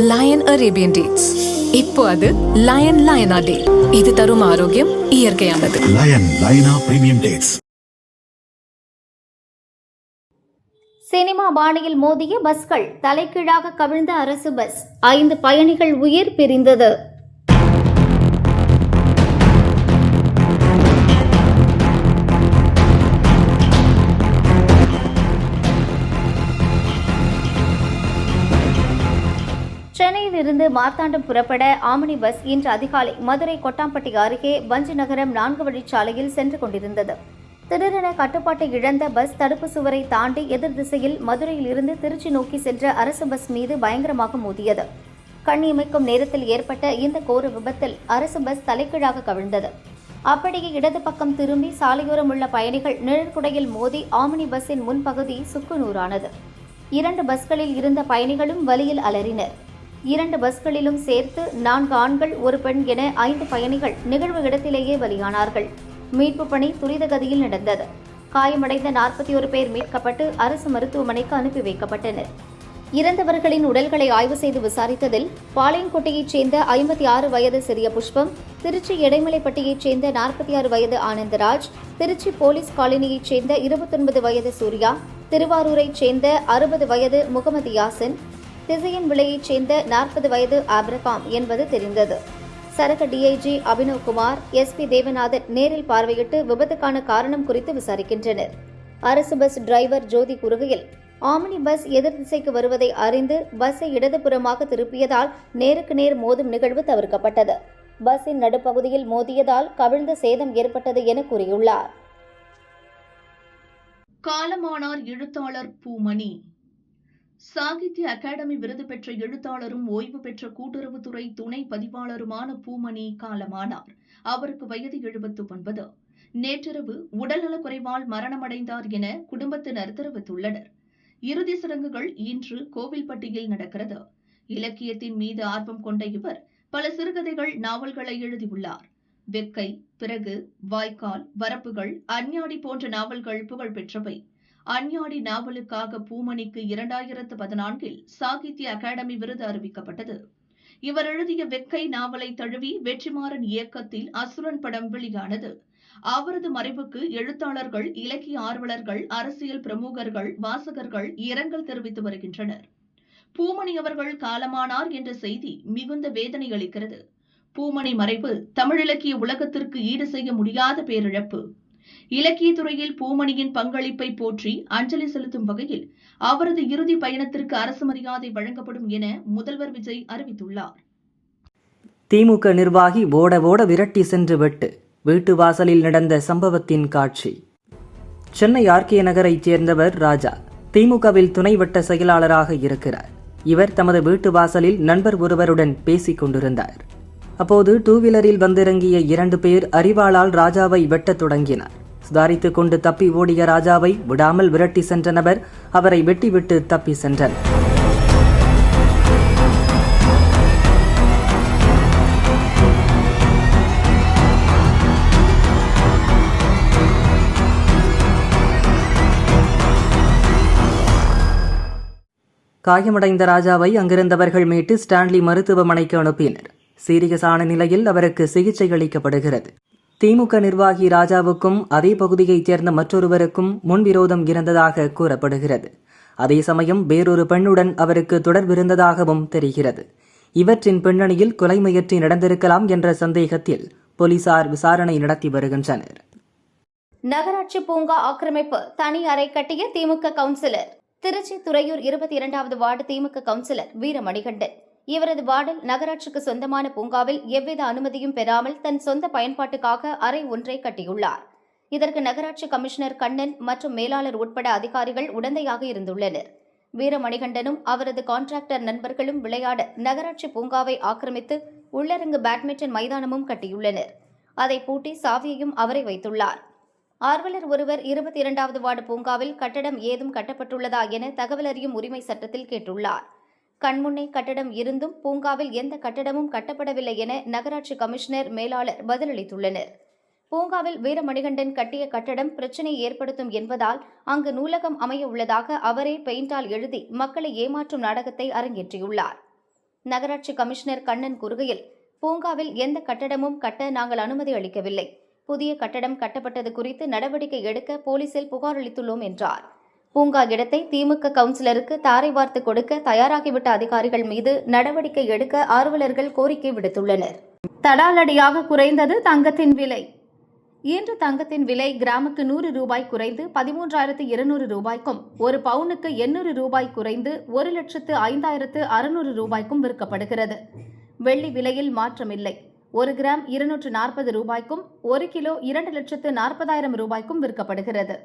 Line Arabian dates. இப்போ அது line லயனா டே. இது தரும் ஆரோக்கியம் இயற்கையானது. லயன் லயனா பிரீமியம் டேட்ஸ். சினிமா பாணியில் மோதிய பஸ்கள், தலைகீழாக கவிழ்ந்த அரசு பஸ், 5 பயணிகள் உயிர் பிரிந்தது. சென்னையில் இருந்து மார்த்தாண்டம் புறப்பட ஆம்னி பஸ் இன்று அதிகாலை மதுரை கொட்டாம்பட்டி அருகே வஞ்சி நகரம் 4 வழிச்சாலையில் சென்று கொண்டிருந்தது. திடீரென கட்டுப்பாட்டை இழந்த பஸ் தடுப்பு சுவரை தாண்டி எதிர் திசையில் மதுரையில் இருந்து திருச்சி நோக்கி சென்ற அரசு பஸ் மீது பயங்கரமாக மோதியது. கண்ணிமைக்கும் நேரத்தில் ஏற்பட்ட இந்த கோர விபத்தில் அரசு பஸ் தலைகீழாக கவிழ்ந்தது. அப்படியே இடது பக்கம் திரும்பி சாலையோரம் உள்ள பயணிகள் நிழற்குடையில் மோதி ஆம்னி பஸ்ஸின் முன்பகுதி சுக்குநூறானது. 2 பஸ்களில் இருந்த பயணிகளும் வலியில் அலறினர். 2 பஸ்களிலும் சேர்த்து 4 ஆண்கள் 1 பெண் என 5 பயணிகள் நிகழ்வு இடத்திலேயே பலியானார்கள். மீட்பு பணி துரித கதியில் நடந்தது. காயமடைந்த 41 பேர் மீட்கப்பட்டு அரசு மருத்துவமனைக்கு அனுப்பி வைக்கப்பட்டனர். இறந்தவர்களின் உடல்களை ஆய்வு செய்து விசாரித்ததில் பாளையங்கோட்டையைச் சேர்ந்த 56 வயது சிறிய புஷ்பம், திருச்சி எடைமலைப்பட்டியைச் சேர்ந்த 46 வயது ஆனந்தராஜ், திருச்சி போலீஸ் காலனியைச் சேர்ந்த 29 வயது சூர்யா, திருவாரூரைச் சேர்ந்த 60 வயது முகமது யாசின், திசையன் விலையைச் சேர்ந்த 40 வயது ஆப்ரகாம் என்பது தெரிந்தது. சரக டிஐஜி அபினவ்குமார், எஸ்பி தேவநாதன் நேரில் பார்வையிட்டு விபத்துக்கான காரணம் குறித்து விசாரிக்கின்றனர். அரசு பஸ் டிரைவர் ஜோதி கூறுகையில், ஆம்னி பஸ் எதிர் திசைக்கு வருவதை அறிந்து பஸ்ஸை இடதுபுறமாக திருப்பியதால் நேருக்கு நேர் மோதும் நிகழ்வு தவிர்க்கப்பட்டது. பஸ்ஸின் நடுப்பகுதியில் மோதியதால் கவிழ்ந்த சேதம் ஏற்பட்டது என கூறியுள்ளார். காலமானார் எழுத்தாளர் பூமணி. சாகித்ய அகாடமி விருது பெற்ற எழுத்தாளரும் ஓய்வு பெற்ற கூட்டுறவுத்துறை துணை பதிவாளருமான பூமணி காலமானார். அவருக்கு வயது 79. நேற்றிரவு உடல்நலக்குறைவால் மரணமடைந்தார் என குடும்பத்தினர் தெரிவித்துள்ளனர். இறுதி சடங்குகள் இன்று கோவில்பட்டியில் நடக்கிறது. இலக்கியத்தின் மீது ஆர்வம் கொண்ட இவர் பல சிறுகதைகள், நாவல்களை எழுதியுள்ளார். வெக்கை, பிறகு, வாய்க்கால், வரப்புகள், அஞ்ஞாடி போன்ற நாவல்கள் புகழ்பெற்றவை. அஞ்ஞாடி நாவலுக்காக பூமணிக்கு 2014இல் சாகித்ய அகாடமி விருது அறிவிக்கப்பட்டது. இவர் எழுதிய வெக்கை நாவலை தழுவி வெற்றிமாறன் இயக்கத்தில் அசுரன் படம் வெளியானது. அவரது மறைவுக்கு எழுத்தாளர்கள், இலக்கிய ஆர்வலர்கள், அரசியல் பிரமுகர்கள், வாசகர்கள் இரங்கல் தெரிவித்து வருகின்றனர். பூமணி அவர்கள் காலமானார் என்ற செய்தி மிகுந்த வேதனை அளிக்கிறது. பூமணி மறைவு தமிழிலக்கிய உலகத்திற்கு ஈடு செய்ய முடியாத பேரிழப்பு. இலக்கியத்துறையில் பூமணியின் பங்களிப்பை போற்றி அஞ்சலி செலுத்தும் வகையில் அவரது இறுதி பயணத்திற்கு அரசு மரியாதை வழங்கப்படும் என முதல்வர் விஜய் அறிவித்துள்ளார். திமுக நிர்வாகி ஓட ஓட விரட்டி சென்று வீட்டு வாசலில் நடந்த சம்பவத்தின் காட்சி. சென்னை ஆர்கே நகரைச் சேர்ந்தவர் ராஜா. திமுகவில் துணை வட்ட செயலாளராக இருக்கிறார். இவர் தமது வீட்டு வாசலில் நண்பர் ஒருவருடன் பேசிக் கொண்டிருந்தார். அப்போது 2 வீலரில் வந்திறங்கிய 2 பேர் அரிவாளால் ராஜாவை வெட்டத் தொடங்கினார். சுதாரித்துக் கொண்டு தப்பி ஓடிய ராஜாவை விடாமல் விரட்டி சென்ற நபர் அவரை வெட்டிவிட்டு தப்பி சென்றனர். காயமடைந்த ராஜாவை அங்கிருந்தவர்கள் மீட்டு ஸ்டான்லி மருத்துவமனைக்கு அனுப்பினர். சீரியஸான நிலையில் அவருக்கு சிகிச்சை அளிக்கப்படுகிறது. திமுக நிர்வாகி ராஜாவுக்கும் அதே பகுதியைச் சேர்ந்த மற்றொருவருக்கும் முன்விரோதம் இருந்ததாக கூறப்படுகிறது. அதே சமயம் வேறொரு பெண்ணுடன் அவருக்கு தொடர்பிருந்ததாகவும் தெரிகிறது. இவற்றின் பின்னணியில் கொலை முயற்சி நடந்திருக்கலாம் என்ற சந்தேகத்தில் போலீசார் விசாரணை நடத்தி வருகின்றனர். நகராட்சி பூங்கா ஆக்கிரமிப்பு, தனி அறை கட்டிய திமுக கவுன்சிலர். திருச்சி துறையூர் 22வது வார்டு திமுக கவுன்சிலர் வீரமணிகண்டன். இவரது வார்டில் நகராட்சிக்கு சொந்தமான பூங்காவில் எவ்வித அனுமதியும் பெறாமல் தன் சொந்த பயன்பாட்டுக்காக அறை ஒன்றை கட்டியுள்ளார். இதற்கு நகராட்சி கமிஷனர் கண்ணன் மற்றும் மேலாளர் உட்பட அதிகாரிகள் உடந்தையாக இருந்துள்ளனர். வீரமணிகண்டனும் அவரது கான்ட்ராக்டர் நண்பர்களும் விளையாட நகராட்சி பூங்காவை ஆக்கிரமித்து உள்ளரங்கு பேட்மிண்டன் மைதானமும் கட்டியுள்ளனர். அதை பூட்டி சாவியையும் அவரை வைத்துள்ளார். ஆர்வலர் ஒருவர் 22வது வார்டு பூங்காவில் கட்டடம் ஏதும் கட்டப்பட்டுள்ளதா என தகவல் அறியும் உரிமை சட்டத்தில் கேட்டுள்ளார். கண்முன்னே கட்டடம் இருந்தும் பூங்காவில் எந்த கட்டடமும் கட்டப்படவில்லை என நகராட்சி கமிஷனர், மேலாளர் பதிலளித்துள்ளனர். பூங்காவில் வீரமணிகண்டன் கட்டிய கட்டடம் பிரச்சினை ஏற்படுத்தும் என்பதால் அங்கு நூலகம் அமைய உள்ளதாக அவரே பெயிண்டால் எழுதி மக்களை ஏமாற்றும் நாடகத்தை அரங்கேற்றியுள்ளார். நகராட்சி கமிஷனர் கண்ணன் கூறுகையில், பூங்காவில் எந்த கட்டடமும் கட்ட நாங்கள் அனுமதி அளிக்கவில்லை. புதிய கட்டடம் கட்டப்பட்டது குறித்து நடவடிக்கை எடுக்க போலீசில் புகார் அளித்துள்ளோம் என்றார். பூங்கா இடத்தை திமுக கவுன்சிலருக்கு தாரை வார்த்து கொடுக்க தயாராகிவிட்ட அதிகாரிகள் மீது நடவடிக்கை எடுக்க ஆர்வலர்கள் கோரிக்கை விடுத்துள்ளனர். தடாலடியாக குறைந்தது தங்கத்தின் விலை. இன்று தங்கத்தின் விலை கிராமுக்கு 100 ரூபாய் குறைந்து 13,200 ரூபாய்க்கும், ஒரு பவுனுக்கு 800 ரூபாய் குறைந்து 1,05,600 ரூபாய்க்கும் விற்கப்படுகிறது. வெள்ளி விலையில் மாற்றமில்லை. 1 கிராம் 240 ரூபாய்க்கும், 1 கிலோ 2,40,000 ரூபாய்க்கும் விற்கப்படுகிறது.